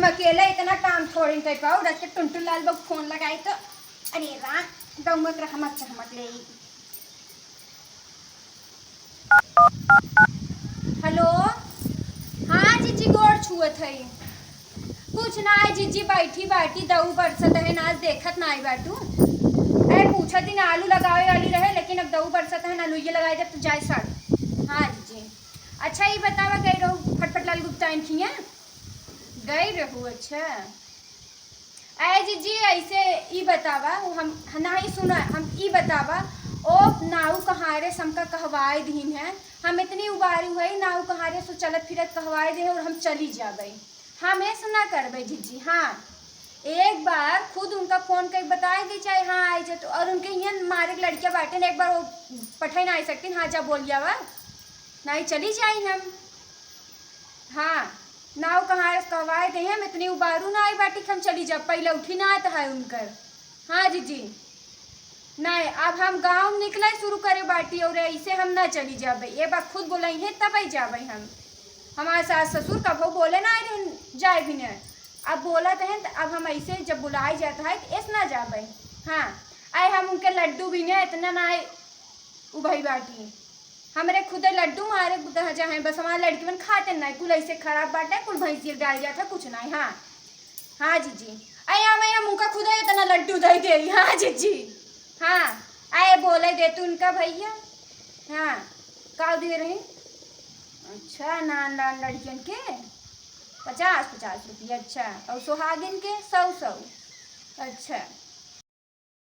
हम अकेले इतना काम थोड़ी कर पाओ। रख के टुनटुन लाल बाबू फोन लगाई तो अरे रात दौमक रहमत चहमक ले। हेलो, हाँ जीजी गोड़ छुअत है। कुछ ना है जीजी, बैठी बैठी दऊ बरसत है ना, आज देखत ना आई बाटू। अरे पूछत ही ना, आलू लगावे वाली रहे लेकिन अब दऊ बरसत है ना, लुइये लगाए जब तो जाए सड़। हाँ जीजी। अच्छा ये बतावा गई रहू फटफट लाल गुप्ता इनकी है गई रहू। अच्छा अरे जीजी ऐसे ई बतावा, हम ना ही सुना, हम ई बतावा ओ नाऊ कहारे समका कहवाए दीन है। हम इतनी उबारी हुई नाऊ कहारे सो चलत फिरत कहवाए दे और हम चली जाबे। हम ऐसा ना करबे जीजी। हाँ एक बार खुद उनका फोन कर बताए दी चाहे हाँ आई जाए तो, और उनके यहाँ मारे लड़कियाँ बाटे ना, एक बार वो पठे ना आई सकती। हाँ जब बोल जावा ना ही चली जाए हम। हाँ नाव कहाँ कहवाए दे हम इतनी उबारू ना आई बाटी हम चली जा, पहले उठी ना आता है उनकर। हाँ जीजी नहीं, अब हम गांव निकले शुरू करे बाटी और ऐसे हम ना चली जाबे। ये बात खुद बोले हैं तब ही जाबे हम। हमारे सास ससुर कब बोले ना आए जाए भी नहीं, अब बोला तो है तो अब हम ऐसे जब बुलाए जाता है तो ऐसे ना जाबे। हाँ आए हम उनके लड्डू भी नहीं इतना ना आए उभई बाटी। हमारे खुद लड्डू मारे जहाँ बस हमारे लड़की बन खाते नहीं, कुल ऐसे खराब बाटे कुल भैंसी डाल जाता कुछ नहीं। हाँ हाँ जीजी अया मैं मुँह का खुद इतना लड्डू दे दे। हाँ जीजी हाँ आए बोले दे तू उनका भैया। हाँ का दे रहे। अच्छा नान नान लड़कियन के 50-50 रुपये। अच्छा और सुहागिन के 100-100। अच्छा